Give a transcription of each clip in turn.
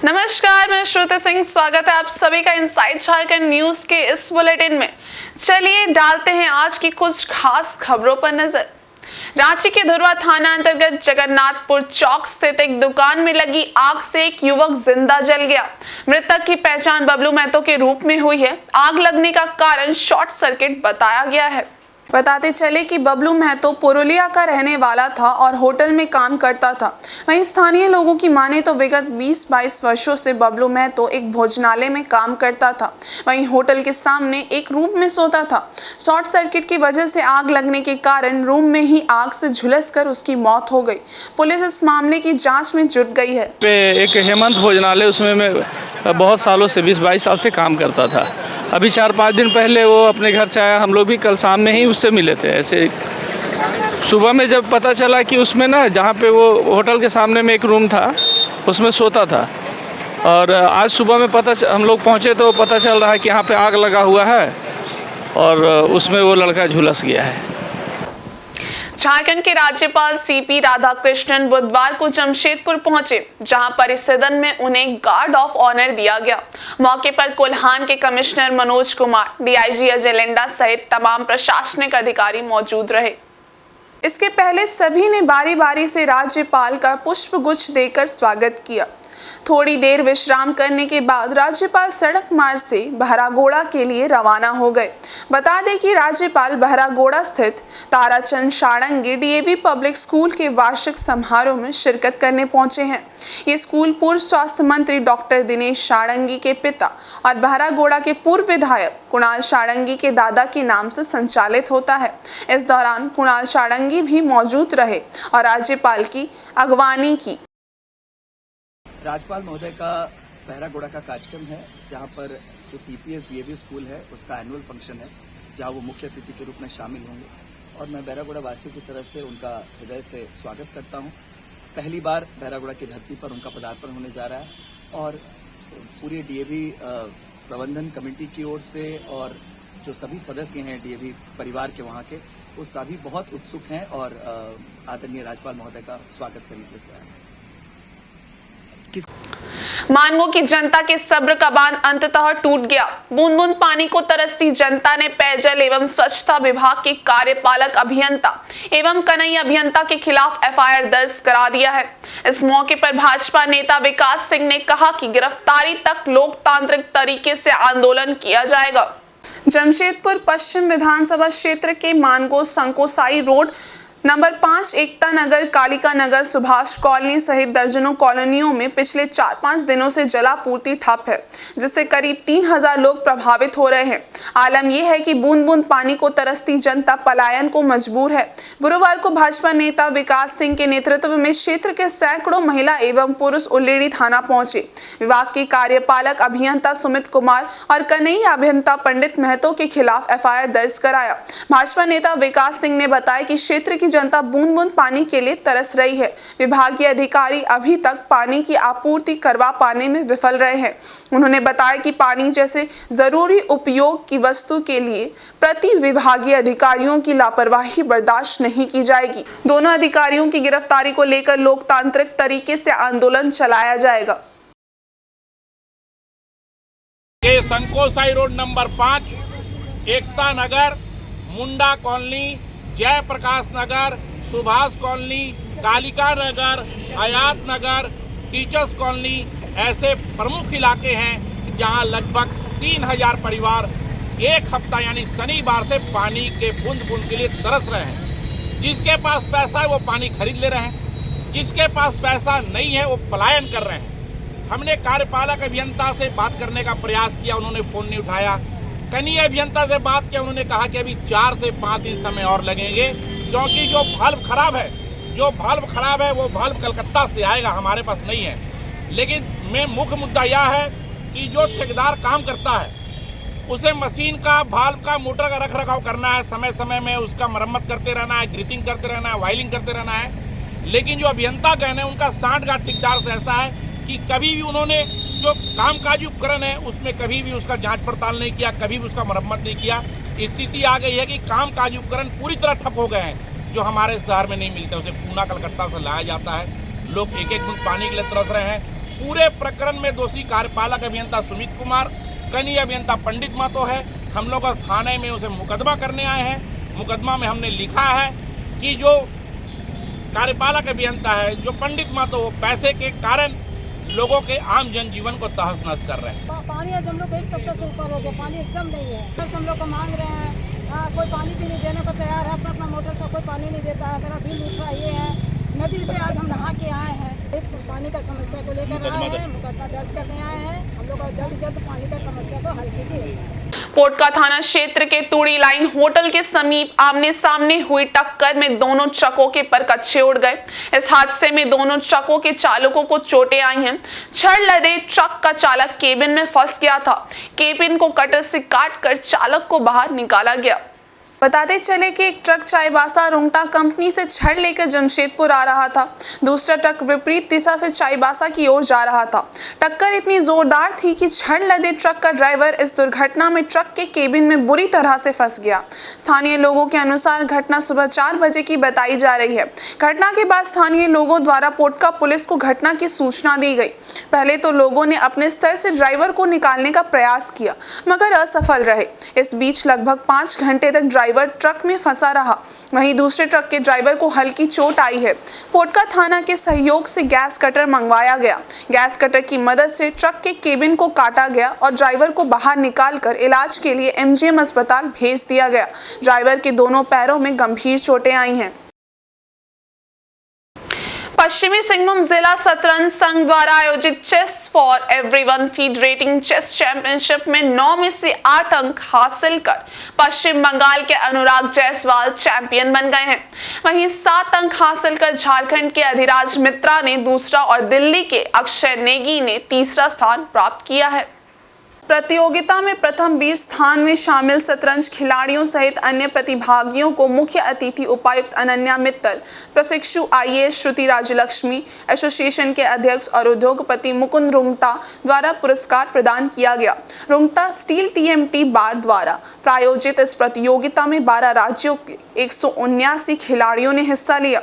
नमस्कार, मैं श्रुति सिंह। स्वागत है आप सभी का इनसाइड झारखंड न्यूज के इस बुलेटिन में। चलिए डालते हैं आज की कुछ खास खबरों पर नजर। रांची के धुरवा थाना अंतर्गत जगन्नाथपुर चौक स्थित एक दुकान में लगी आग से एक युवक जिंदा जल गया। मृतक की पहचान बबलू महतो के रूप में हुई है। आग लगने का कारण शॉर्ट सर्किट बताया गया है। बताते चले कि बबलू महतो पुरुलिया का रहने वाला था और होटल में काम करता था। वहीं स्थानीय लोगों की माने तो विगत 20-22 वर्षों से बबलू महतो एक भोजनालय में काम करता था। वहीं होटल के सामने एक रूम में सोता था। शॉर्ट सर्किट की वजह से आग लगने के कारण रूम में ही आग से झुलसकर उसकी मौत हो गई। पुलिस इस मामले की जाँच में जुट गई है। एक हेमंत भोजनालय, उसमें मैं बहुत सालों से 20-22 साल से काम करता था। अभी 4-5 दिन पहले वो अपने घर से आया। हम लोग भी कल शाम में ही उससे मिले थे। ऐसे सुबह में जब पता चला कि उसमें ना, जहाँ पे वो होटल के सामने में एक रूम था, उसमें सोता था। और आज सुबह में हम लोग पहुँचे तो पता चल रहा है कि यहाँ पे आग लगा हुआ है और उसमें वो लड़का झुलस गया है। झारखंड के राज्यपाल सीपी राधाकृष्णन बुधवार को जमशेदपुर पहुंचे, जहां परिसदन में उन्हें गार्ड ऑफ ऑनर दिया गया। मौके पर कोल्हान के कमिश्नर मनोज कुमार, डीआईजी अजय लिंडा सहित तमाम प्रशासनिक अधिकारी मौजूद रहे। इसके पहले सभी ने बारी बारी से राज्यपाल का पुष्पगुच्छ देकर स्वागत किया। थोड़ी देर विश्राम करने के बाद राज्यपाल सड़क मार्ग से बहरागोड़ा के लिए रवाना हो गए। बता दें कि राज्यपाल बहरागोड़ा स्थित ताराचंद शाड़ंगी डीएवी पब्लिक स्कूल के वार्षिक समारोह में शिरकत करने पहुंचे हैं। ये स्कूल पूर्व स्वास्थ्य मंत्री डॉक्टर दिनेश शाड़ंगी के पिता और बहरागोड़ा के पूर्व विधायक कुणाल शाड़ंगी के दादा के नाम से संचालित होता है। इस दौरान कुणाल शाड़ंगी भी मौजूद रहे और राज्यपाल की अगवानी की। राज्यपाल महोदय का बहरागोड़ा का कार्यक्रम है, जहां पर जो टीपीएस डीएवी स्कूल है उसका एनुअल फंक्शन है, जहां वो मुख्य अतिथि के रूप में शामिल होंगे। और मैं बहरागोड़ा वासियों की तरफ से उनका हृदय से स्वागत करता हूं। पहली बार बहरागोड़ा की धरती पर उनका पदार्पण होने जा रहा है और पूरी डीएवी प्रबंधन कमेटी की ओर से और जो सभी सदस्य हैं डीएवी परिवार के वहाँ के, वो सभी बहुत उत्सुक हैं और आदरणीय राज्यपाल महोदय का स्वागत करने के लिए। मानवों की जनता के सब्र का बांध अंततः टूट गया। बूंद बूंद पानी को तरसती जनता ने पेयजल एवं स्वच्छता विभाग के कार्यपालक अभियंता एवं कन्हैया अभियंता के खिलाफ एफआईआर दर्ज करा दिया है। इस मौके पर भाजपा नेता विकास सिंह ने कहा कि गिरफ्तारी तक लोकतांत्रिक तरीके से आंदोलन किया जाएगा। जमशेदपुर पश्चिम विधानसभा क्षेत्र के मानगो संकोसाई रोड नंबर 5 एकता नगर, कालिका नगर, सुभाष कॉलोनी सहित दर्जनों कॉलोनियों में पिछले 4-5 दिनों से जलापूर्ति ठप है, जिससे करीब 3000 लोग प्रभावित हो रहे हैं। आलम यह है कि बूंद बूंद पानी को तरसती जनता पलायन को मजबूर है। गुरुवार को भाजपा नेता विकास सिंह के नेतृत्व में क्षेत्र के सैकड़ों महिला एवं पुरुष उल्लेड़ी थाना पहुंचे। विभाग के कार्यपालक अभियंता सुमित कुमार और कन्हैया अभियंता पंडित महतो के खिलाफ एफआईआर दर्ज कराया। भाजपा नेता विकास सिंह ने बताया कि क्षेत्र की जनता बूंद बूंद पानी के लिए तरस रही है। विभागीय अधिकारी अभी तक पानी की आपूर्ति करवा पाने में विफल रहे हैं। उन्होंने बताया कि पानी जैसे जरूरी उपयोग की वस्तु के लिए प्रति विभागीय अधिकारियों की लापरवाही बर्दाश्त नहीं की जाएगी। दोनों अधिकारियों की गिरफ्तारी को लेकर लोकतांत्रिक तरीके से आंदोलन चलाया जाएगा। संकोसाई रोड नंबर 5, एकता नगर, मुंडा कॉलोनी, जयप्रकाश नगर, सुभाष कॉलोनी, कालिका नगर, हयात नगर, टीचर्स कॉलोनी ऐसे प्रमुख इलाके हैं जहां लगभग 3000 परिवार एक हफ्ता यानी शनिवार से पानी के बूंद बूंद के लिए तरस रहे हैं। जिसके पास पैसा है वो पानी खरीद ले रहे हैं, जिसके पास पैसा नहीं है वो पलायन कर रहे हैं। हमने कार्यपालक अभियंता से बात करने का प्रयास किया, उन्होंने फोन नहीं उठाया। कन्हैया अभियंता से बात किया, उन्होंने कहा कि अभी 4 से 5 दिन समय और लगेंगे, क्योंकि जो भाल्व खराब है वो भाल्व कलकत्ता से आएगा, हमारे पास नहीं है। लेकिन मुख्य मुद्दा यह है कि जो ठेकेदार काम करता है उसे मशीन का, भाल्व का, मोटर का रख रखाव करना है, समय समय में उसका मरम्मत करते रहना है, ग्रीसिंग करते रहना है, वायरिंग करते रहना है। लेकिन जो अभियंता गण है उनका सांठगांठ ठेकेदार से ऐसा है कि कभी भी उन्होंने जो कामकाजी उपकरण है उसमें कभी भी उसका जांच पड़ताल नहीं किया, कभी भी उसका मरम्मत नहीं किया। स्थिति आ गई है कि कामकाजी उपकरण पूरी तरह ठप हो गए हैं, जो हमारे शहर में नहीं मिलते, उसे पूना कलकत्ता से लाया जाता है। लोग एक एक बूंद पानी के लिए तरस रहे हैं पूरे प्रकरण में दोषी कार्यपालक अभियंता सुमित कुमार, कनीय अभियंता पंडित महतो है। हम लोग थाने में उसे मुकदमा करने आए हैं। मुकदमा में हमने लिखा है कि जो कार्यपालक अभियंता है, जो पंडित महतो, वो पैसे के कारण लोगों के आम जनजीवन को तहस नहस कर रहे हैं। पानी आज हम लोग को 1 सप्ताह से ऊपर हो गया, पानी एकदम नहीं है। बस हम लोग को मांग रहे हैं, कोई पानी भी नहीं देने को तैयार है। अपना मोटर से कोई पानी नहीं देता है। मेरा बिल उठ रहा ये है। नदी से आज हम नहा के आए हैं, पानी का समस्या को लेकर आए हैं, मुकदमा दर्ज करने आए हैं। हम लोग जल्द से जल्द पानी का समस्या को हल कीजिए। पोटका थाना क्षेत्र के तूड़ी लाइन होटल के समीप आमने सामने हुई टक्कर में दोनों ट्रकों के परकच्चे उड़ गए। इस हादसे में दोनों ट्रकों के चालकों को चोटें आई हैं। छड़ लदे ट्रक का चालक केबिन में फंस गया था। केबिन को कटर से काटकर चालक को बाहर निकाला गया। बताते चले कि एक ट्रक चाईबासा रुंगटा कंपनी से छड़ लेकर जमशेदपुर आ रहा था। दूसरा ट्रक विपरीत दिशा से चाईबासा की ओर जा रहा था। टक्कर इतनी जोरदार थी कि छड़ लदे ट्रक का ड्राइवर इस दुर्घटना में ट्रक के केबिन में बुरी तरह से फंस गया। स्थानीय लोगों के अनुसार घटना सुबह 4 बजे की बताई जा रही है। घटना के बाद स्थानीय लोगों द्वारा पोटका पुलिस को घटना की सूचना दी गई। पहले तो लोगों ने अपने स्तर से ड्राइवर को निकालने का प्रयास किया, मगर असफल रहे। इस बीच लगभग 5 घंटे तक ड्राइवर ट्रक में फंसा रहा। वहीं दूसरे ट्रक के ड्राइवर को हल्की चोट आई है। पोटका थाना के सहयोग से गैस कटर मंगवाया गया। गैस कटर की मदद से ट्रक के केबिन को काटा गया और ड्राइवर को बाहर निकालकर इलाज के लिए MGM अस्पताल भेज दिया गया। ड्राइवर के दोनों पैरों में गंभीर चोटें आई हैं। पश्चिमी सिंहभूम जिला शतरंज संघ द्वारा आयोजित chess for everyone FIDE rating chess championship में 9 में से 8 अंक हासिल कर पश्चिम बंगाल के अनुराग जायसवाल चैंपियन बन गए हैं। वहीं 7 अंक हासिल कर झारखंड के अधिराज मित्रा ने दूसरा और दिल्ली के अक्षय नेगी ने तीसरा स्थान प्राप्त किया है। प्रतियोगिता में प्रथम 20 स्थान में शामिल शतरंज खिलाड़ियों सहित अन्य प्रतिभागियों को मुख्य अतिथि उपायुक्त अनन्या मित्तल, प्रशिक्षु IAS श्रुति राजलक्ष्मी, एसोसिएशन के अध्यक्ष और उद्योगपति मुकुंद रुंगटा द्वारा पुरस्कार प्रदान किया गया। रुंगटा स्टील TMT बार द्वारा प्रायोजित इस प्रतियोगिता में 12 राज्यों के 179 खिलाड़ियों ने हिस्सा लिया।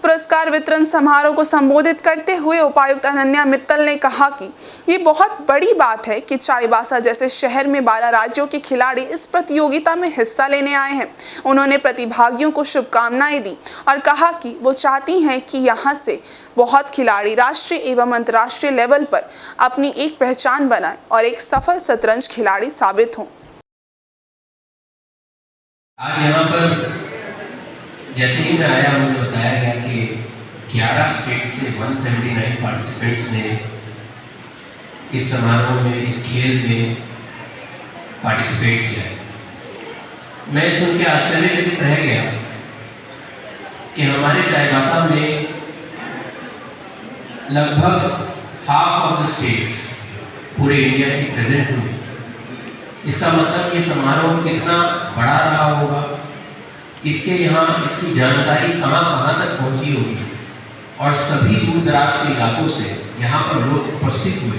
पुरस्कार वितरण समारोह को संबोधित करते हुए उपायुक्त अनन्या मित्तल ने कहा कि ये बहुत बड़ी बात है कि चाईबासा जैसे शहर में 12 राज्यों के खिलाड़ी इस प्रतियोगिता में हिस्सा लेने आए हैं। उन्होंने प्रतिभागियों को शुभकामनाएं दी और कहा कि वो चाहती हैं कि यहाँ से बहुत खिलाड़ी राष्ट्रीय एवं अंतर्राष्ट्रीय लेवल पर अपनी एक पहचान बनाएं और एक सफल शतरंज खिलाड़ी साबित हों। आज यहाँ पर जैसे ही मैं आया, मुझे बताया गया कि 11 स्टेट से 179 पार्टिसिपेंट्स ने इस समारोह में, इस खेल में पार्टिसिपेट किया। मैं सुन के आश्चर्यचकित रह गया कि हमारे चाईबासा में लगभग हाफ ऑफ द स्टेट्स पूरे इंडिया की प्रेजेंट हुई। इसका मतलब ये समारोह कितना बड़ा रहा होगा, इसके यहाँ इसकी जानकारी कहाँ कहाँ तक पहुँची होगी और सभी दूर दराज के इलाकों से यहाँ पर लोग उपस्थित हुए।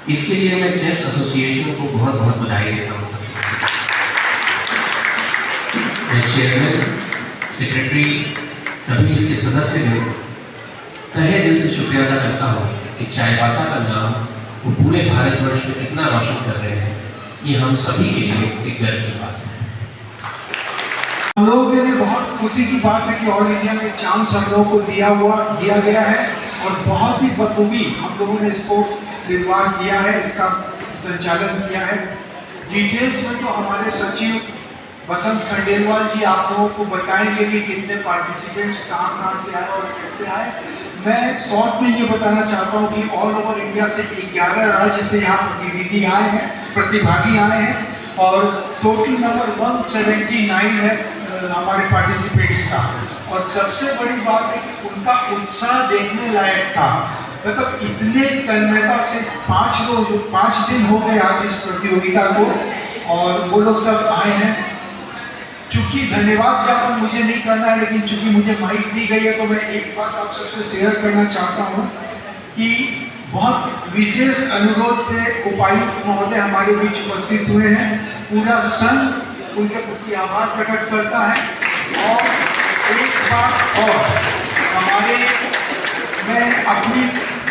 इसके लिए मैं चेस एसोसिएशन को बहुत बहुत बधाई देता हूँ। मैं चेयरमैन, सेक्रेटरी, सभी इसके सदस्य को तहे दिल से शुक्रिया अदा करता हूँ कि चाईबासा का नाम वो पूरे भारतवर्ष में कितना रोशन कर रहे हैं। ये हम सभी के लिए एक गर्व की बात है। हम लोगों के लिए बहुत खुशी की बात है कि ऑल इंडिया में चांस हम लोगों को दिया गया है और बहुत ही बखूबी हम लोगों ने इसको निर्वाह किया है, इसका संचालन किया है। डिटेल्स में तो हमारे सचिव बसंत खंडेलवाल जी आप लोगों को बताएंगे कि कितने पार्टिसिपेंट्स कहाँ से आए और कैसे आए। मैं शॉर्ट में ये बताना चाहता हूँ कि ऑल ओवर इंडिया से 11 राज्य से यहाँ प्रतिनिधि आए हैं, प्रतिभागी आए हैं और टोटल नंबर 179 है हमारे पार्टिसिपेंट्स का। और सबसे बड़ी बात है कि उनका उत्साह देखने लायक था। मतलब इतने तन्मयता से 5 दिन हो गए आज इस प्रतियोगिता को और वो लोग सब आए हैं। चूंकि धन्यवाद ज्ञापन मुझे नहीं करना है, लेकिन चूंकि मुझे माइक दी गई है तो मैं एक बात आप सबसे शेयर करना चाहता हूँ कि बहुत विशेष अनुरोध पे उपायुक्त महोदय हमारे बीच उपस्थित हुए हैं। पूरा संघ उनके प्रति आभार प्रकट करता है। और एक बात और, मैं अपनी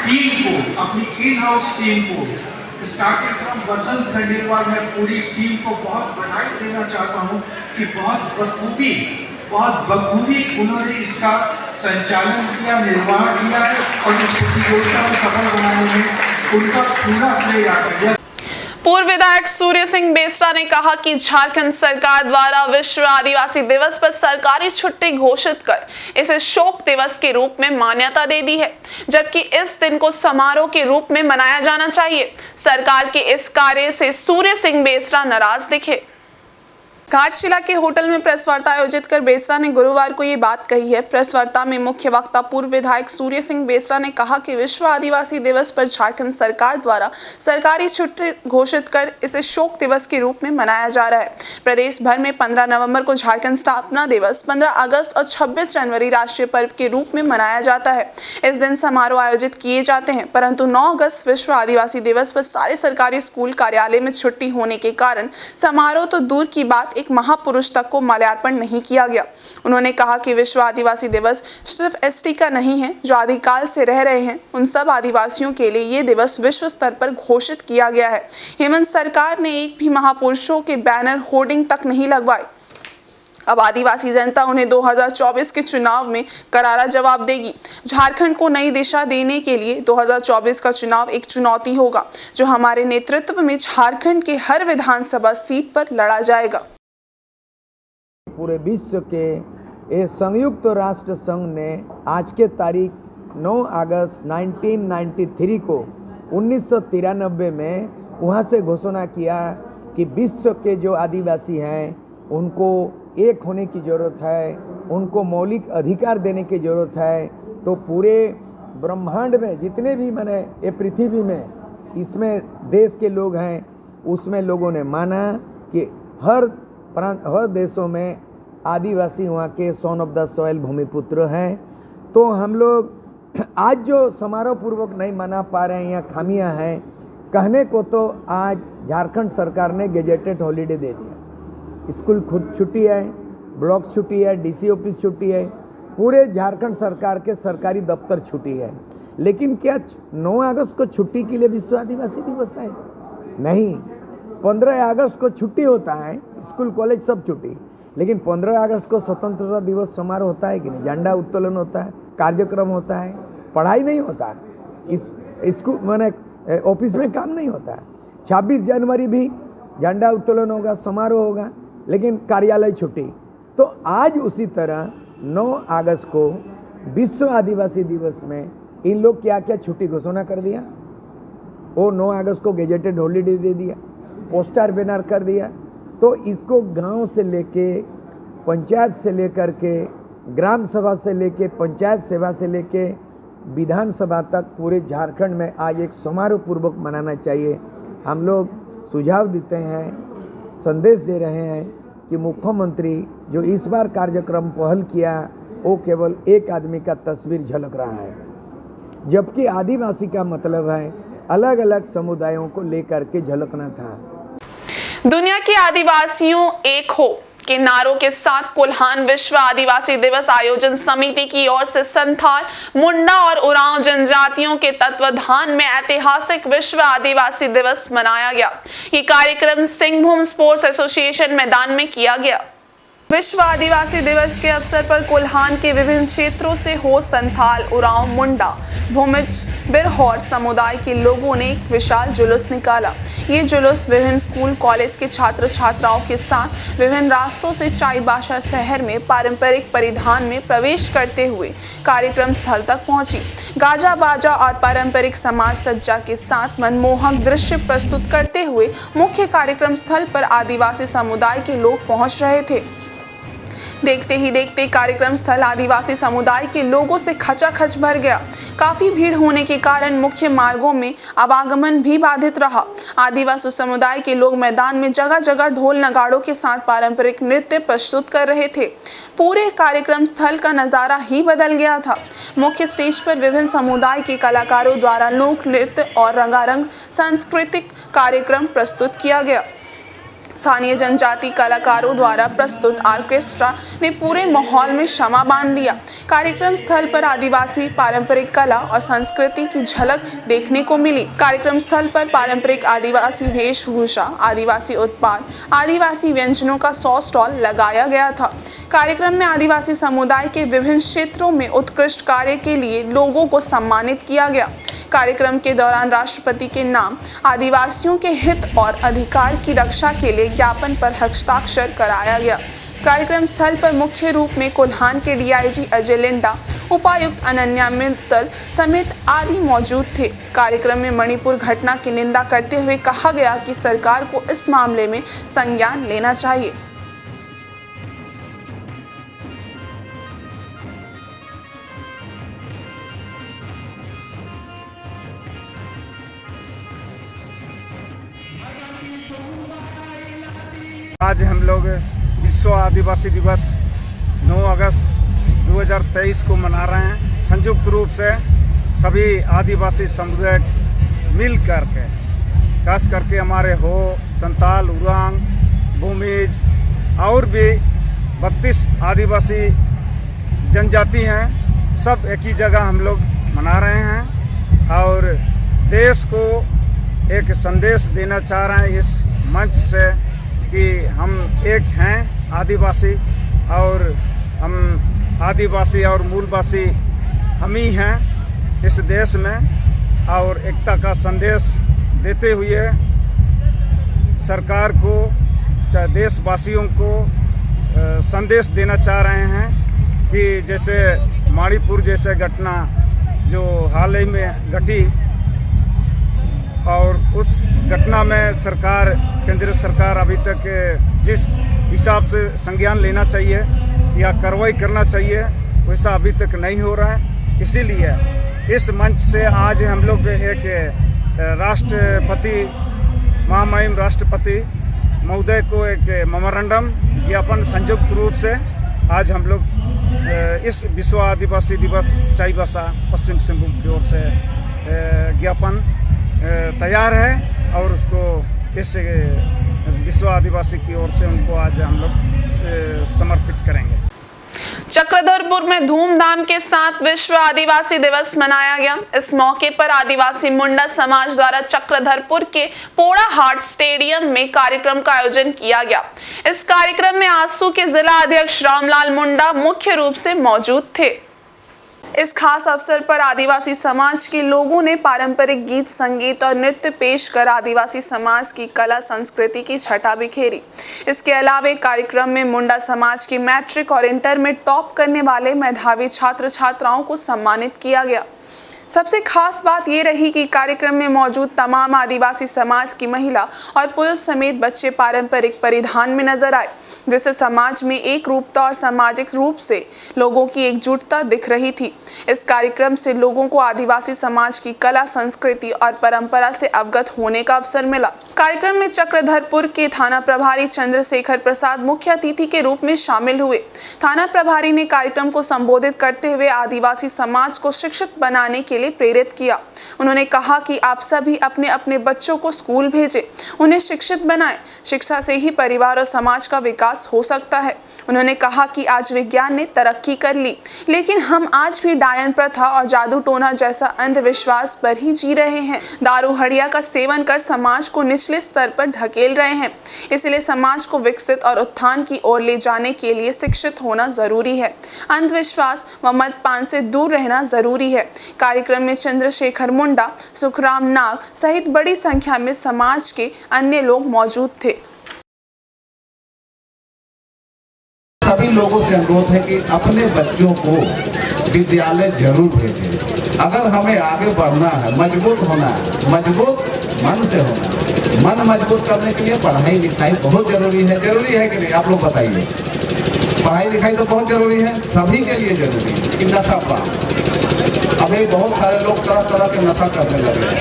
टीम को, अपनी इन हाउस टीम को, स्टार्टेड फ्रॉम बसंत खंडेलवाल, मैं पूरी टीम को बहुत बधाई देना चाहता हूं कि बहुत बखूबी उन्होंने इसका संचालन किया, निर्वाह किया है और इस प्रतियोगिता को सफल बनाने में उनका पूरा श्रेय आता है। पूर्व विधायक सूर्य सिंह बेसरा ने कहा कि झारखंड सरकार द्वारा विश्व आदिवासी दिवस पर सरकारी छुट्टी घोषित कर इसे शोक दिवस के रूप में मान्यता दे दी है, जबकि इस दिन को समारोह के रूप में मनाया जाना चाहिए। सरकार के इस कार्य से सूर्य सिंह बेसरा नाराज दिखे। घाटशिला के होटल में प्रेस वार्ता आयोजित कर बेसरा ने गुरुवार को ये बात कही है। प्रेस वार्ता में मुख्य वक्ता पूर्व विधायक सूर्य सिंह बेसरा ने कहा कि विश्व आदिवासी दिवस पर झारखंड सरकार द्वारा सरकारी छुट्टी घोषित कर इसे शोक दिवस के रूप में मनाया जा रहा है। प्रदेश भर में 15 नवंबर को झारखंड स्थापना दिवस, 15 अगस्त और 26 जनवरी राष्ट्रीय पर्व के रूप में मनाया जाता है। इस दिन समारोह आयोजित किए जाते हैं, परंतु 9 अगस्त विश्व आदिवासी दिवस पर सारे सरकारी स्कूल कार्यालय में छुट्टी होने के कारण समारोह तो दूर की बात, एक महापुरुष तक को माल्यार्पण नहीं किया गया। उन्होंने कहा कि विश्व आदिवासी दिवस सिर्फ एसटी का नहीं है, जो आदिकाल से रह रहे हैं उन सब आदिवासियों के लिए ये दिवस विश्व स्तर पर घोषित किया गया है। हेमंत सरकार ने एक भी महापुरुषों के बैनर होर्डिंग तक नहीं लगवाए। अब आदिवासी जनता उन्हें 2024 के चुनाव में करारा जवाब देगी। झारखंड को नई दिशा देने के लिए 2024 का चुनाव एक चुनौती होगा, जो हमारे नेतृत्व में झारखंड के हर विधानसभा सीट पर लड़ा जाएगा। पूरे विश्व के ये संयुक्त राष्ट्र संघ ने आज के तारीख 9 अगस्त 1993 को 1993 में वहाँ से घोषणा किया कि विश्व के जो आदिवासी हैं उनको एक होने की ज़रूरत है, उनको मौलिक अधिकार देने की ज़रूरत है। तो पूरे ब्रह्मांड में जितने भी माने ये पृथ्वी में इसमें देश के लोग हैं, उसमें लोगों ने माना कि हर देशों में आदिवासी वहाँ के सन ऑफ द सॉइल भूमिपुत्र हैं। तो हम लोग आज जो समारोह पूर्वक नहीं मना पा रहे हैं, यहाँ खामियाँ हैं कहने को, तो आज झारखंड सरकार ने गेजेटेड हॉलीडे दे दिया। स्कूल खुद छुट्टी है, ब्लॉक छुट्टी है, डीसी ऑफिस छुट्टी है, पूरे झारखंड सरकार के सरकारी दफ्तर छुट्टी है। लेकिन क्या 9 अगस्त को छुट्टी के लिए विश्व आदिवासी दिवस है? नहीं। 15 अगस्त को छुट्टी होता है, स्कूल कॉलेज सब छुट्टी, लेकिन 15 अगस्त को स्वतंत्रता दिवस समारोह होता है कि नहीं? झंडा उत्तोलन होता है, कार्यक्रम होता है, पढ़ाई नहीं होता है, इस स्कूल मैंने ऑफिस में काम नहीं होता है। 26 जनवरी भी झंडा उत्तोलन होगा, समारोह होगा, लेकिन कार्यालय छुट्टी। तो आज उसी तरह 9 अगस्त को विश्व आदिवासी दिवस में इन लोग क्या क्या छुट्टी घोषणा कर दिया। वो 9 अगस्त को गेजेटेड हॉलीडे दे दिया, पोस्टर बैनर कर दिया। तो इसको गांव से लेके पंचायत से लेकर के ग्राम सभा से लेके पंचायत सेवा से लेके विधानसभा तक पूरे झारखंड में आज एक समारोह पूर्वक मनाना चाहिए। हम लोग सुझाव देते हैं, संदेश दे रहे हैं कि मुख्यमंत्री जो इस बार कार्यक्रम पहल किया वो केवल एक आदमी का तस्वीर झलक रहा है, जबकि आदिवासी का मतलब है अलग अलग समुदायों को लेकर के झलकना था। दुनिया के आदिवासियों एक हो के नारों के साथ कोल्हान विश्व आदिवासी दिवस आयोजन समिति की ओर से संथाल, मुंडा और उरांव जनजातियों के तत्वाधान में ऐतिहासिक विश्व आदिवासी दिवस मनाया गया। ये कार्यक्रम सिंहभूम स्पोर्ट्स एसोसिएशन मैदान में किया गया। विश्व आदिवासी दिवस के अवसर पर कोल्हान के विभिन्न क्षेत्रों से हो संथाल, उरांव, मुंडा, भूमिज, बिरहौर समुदाय के लोगों ने एक विशाल जुलूस निकाला। ये जुलूस विभिन्न स्कूल कॉलेज के छात्र छात्राओं के साथ विभिन्न रास्तों से चाईबासा शहर में पारंपरिक परिधान में प्रवेश करते हुए कार्यक्रम स्थल तक पहुंची। गाजा बाजा और पारंपरिक समाज सज्जा के साथ मनमोहक दृश्य प्रस्तुत करते हुए मुख्य कार्यक्रम स्थल पर आदिवासी समुदाय के लोग पहुंच रहे थे। देखते ही देखते कार्यक्रम स्थल आदिवासी समुदाय के लोगों से खचाखच भर गया। काफी भीड़ होने के कारण मुख्य मार्गों में आवागमन भी बाधित रहा। आदिवासी समुदाय के लोग मैदान में जगह जगह ढोल नगाड़ों के साथ पारंपरिक नृत्य प्रस्तुत कर रहे थे। पूरे कार्यक्रम स्थल का नजारा ही बदल गया था। मुख्य स्टेज पर विभिन्न समुदाय के कलाकारों द्वारा लोक नृत्य और रंगारंग सांस्कृतिक कार्यक्रम प्रस्तुत किया गया। स्थानीय जनजाति कलाकारों द्वारा प्रस्तुत ऑर्केस्ट्रा ने पूरे माहौल में शमा बांध दिया। कार्यक्रम स्थल पर आदिवासी पारंपरिक कला और संस्कृति की झलक देखने को मिली। कार्यक्रम स्थल पर पारंपरिक आदिवासी वेशभूषा, आदिवासी उत्पाद, आदिवासी व्यंजनों का 100 स्टॉल लगाया गया था। कार्यक्रम में आदिवासी समुदाय के विभिन्न क्षेत्रों में उत्कृष्ट कार्य के लिए लोगों को सम्मानित किया गया। कार्यक्रम के दौरान राष्ट्रपति के नाम आदिवासियों के हित और अधिकार की रक्षा के लिए ज्ञापन पर हस्ताक्षर कराया गया। कार्यक्रम स्थल पर मुख्य रूप में कोल्हान के डीआईजी अजय लिंडा, उपायुक्त अनन्या मित्तल समेत आदि मौजूद थे। कार्यक्रम में मणिपुर घटना की निंदा करते हुए कहा गया कि सरकार को इस मामले में संज्ञान लेना चाहिए। आज हम लोग विश्व आदिवासी दिवस 9 अगस्त 2023 को मना रहे हैं। संयुक्त रूप से सभी आदिवासी समुदाय मिल करके, खास करके हमारे हो, संताल, उरांग, भूमिज और भी 32 आदिवासी जनजाति हैं, सब एक ही जगह हम लोग मना रहे हैं और देश को एक संदेश देना चाह रहे हैं इस मंच से कि हम एक हैं आदिवासी, और हम आदिवासी और मूलवासी हम ही हैं इस देश में, और एकता का संदेश देते हुए सरकार को, चाहे देशवासियों को संदेश देना चाह रहे हैं कि जैसे मणिपुर जैसे घटना जो हाल ही में घटी, और उस घटना में सरकार, केंद्र सरकार अभी तक जिस हिसाब से संज्ञान लेना चाहिए या कार्रवाई करना चाहिए वैसा अभी तक नहीं हो रहा है। इसीलिए इस मंच से आज हम लोग एक राष्ट्रपति, महामहिम राष्ट्रपति महोदय को एक मेमोरेंडम ज्ञापन संयुक्त रूप से आज हम लोग इस विश्व आदिवासी दिवस चाईबासा पश्चिम सिंहभूम की ओर से ज्ञापन तैयार है और उसको इस विश्व आदिवासी की ओर से उनको आज हम लोग समर्पित करेंगे। चक्रधरपुर में धूमधाम के साथ विश्व आदिवासी दिवस मनाया गया। इस मौके पर आदिवासी मुंडा समाज द्वारा चक्रधरपुर के पोड़ा हाट स्टेडियम में कार्यक्रम का आयोजन किया गया। इस कार्यक्रम में आसू के जिला अध्यक्ष रामलाल मुंडा मुख्य रूप से मौजूद थे। इस खास अवसर पर आदिवासी समाज के लोगों ने पारंपरिक गीत, संगीत और नृत्य पेश कर आदिवासी समाज की कला संस्कृति की छटा बिखेरी। इसके अलावा कार्यक्रम में मुंडा समाज की मैट्रिक और इंटर में टॉप करने वाले मेधावी छात्र छात्राओं को सम्मानित किया गया। सबसे खास बात ये रही कि कार्यक्रम में मौजूद तमाम आदिवासी समाज की महिला और पुरुष समेत बच्चे पारंपरिक परिधान में नजर आए, जिससे समाज में एक रूपता और सामाजिक रूप से लोगों की एकजुटता दिख रही थी। इस कार्यक्रम से लोगों को आदिवासी समाज की कला, संस्कृति और परंपरा से अवगत होने का अवसर मिला। कार्यक्रम में चक्रधरपुर के थाना प्रभारी चंद्रशेखर प्रसाद मुख्य अतिथि के रूप में शामिल हुए। थाना प्रभारी ने कार्यक्रम को संबोधित करते हुए आदिवासी समाज को शिक्षित बनाने के लिए प्रेरित किया। उन्होंने कहा कि आप सभी अपने अपने बच्चों को स्कूल भेजें, उन्हें शिक्षित बनाएं। शिक्षा से ही परिवार और समाज का विकास हो सकता है। उन्होंने कहा कि आज विज्ञान ने तरक्की कर ली, लेकिन हम आज भी डायन प्रथा और जादू टोना जैसा अंधविश्वास पर ही जी रहे हैं। दारू हड़िया का सेवन कर समाज को निचले स्तर पर ढकेल रहे हैं। इसलिए समाज को विकसित और उत्थान की ओर ले जाने के लिए शिक्षित होना जरूरी है। अंधविश्वास व मदपान से दूर रहना जरूरी है। कार्यक्रम में चंद्रशेखर मुंडा, सुखराम नाग सहित बड़ी संख्या में समाज के अन्य लोग मौजूद थे। सभी लोगों से अनुरोध है कि अपने बच्चों को विद्यालय जरूर भेजें। अगर हमें आगे बढ़ना है, मजबूत होना है, मजबूत मन से होना है। मन मजबूत करने के लिए पढ़ाई लिखाई बहुत जरूरी है। जरूरी है कि नहीं, आप लोग बताइए। पढ़ाई लिखाई तो बहुत जरूरी है, सभी के लिए जरूरी है। कि नशा पान, अभी बहुत सारे लोग तरह तरह के नशा करने लगे हैं,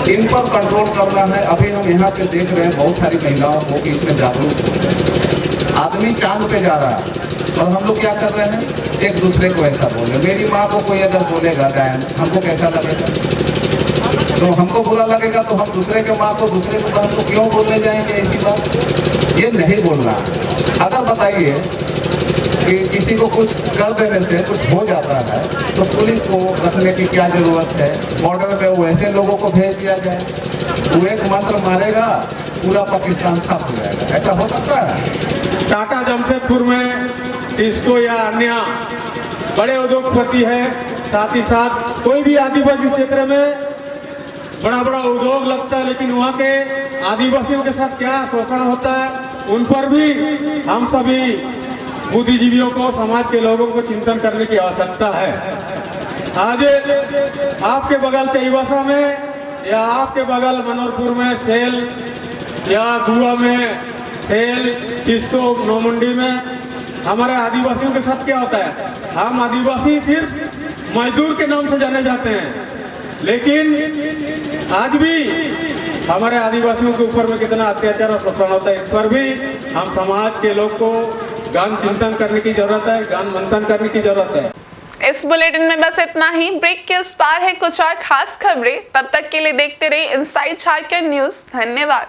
इन पर कंट्रोल करना है। अभी हम यहाँ पे देख रहे हैं बहुत सारी महिलाओं को कि इसमें जागरूक हो गए। आदमी चांद पे जा रहा है और हम लोग क्या कर रहे हैं, एक दूसरे को ऐसा बोले। मेरी माँ को कोई अगर बोलेगा डायन, हमको कैसा लगेगा? तो हमको बुरा लगेगा तो हम दूसरे के माँ को दूसरे के बहन को क्यों बोलने जाएंगे ऐसी बात? ये नहीं बोलना। अगर बताइए कि किसी को कुछ कर देने से कुछ हो जाता है तो पुलिस को रखने की क्या जरूरत है? बॉर्डर पे वैसे लोगों को भेज दिया जाए, वो एक मंत्र मारेगा पूरा पाकिस्तान साफ हो जाएगा। ऐसा हो सकता है? टाटा जमशेदपुर में टिस्को या अन्य बड़े उद्योगपति है, साथ ही साथ कोई भी आदिवासी क्षेत्र में बड़ा बड़ा उद्योग लगता है, लेकिन वहाँ के आदिवासियों के साथ क्या शोषण होता है उन पर भी हम सभी बुद्धिजीवियों को, समाज के लोगों को चिंतन करने की आवश्यकता है। आज आपके बगल चाईबासा में या आपके बगल मनोहरपुर में सेल या गुआ में सेल, टिस्को, नौमुंडी में हमारे आदिवासियों के साथ क्या होता है? हम आदिवासी सिर्फ मजदूर के नाम से जाने जाते हैं, लेकिन आज भी हमारे आदिवासियों के ऊपर में कितना अत्याचार और शोषण होता है, इस पर भी हम समाज के लोग को गहन चिंतन करने की जरूरत है, गहन मंथन करने की जरूरत है। इस बुलेटिन में बस इतना ही। ब्रेक के उस पार है कुछ और खास खबरें। तब तक के लिए देखते रहिए इनसाइड झारखंड न्यूज। धन्यवाद।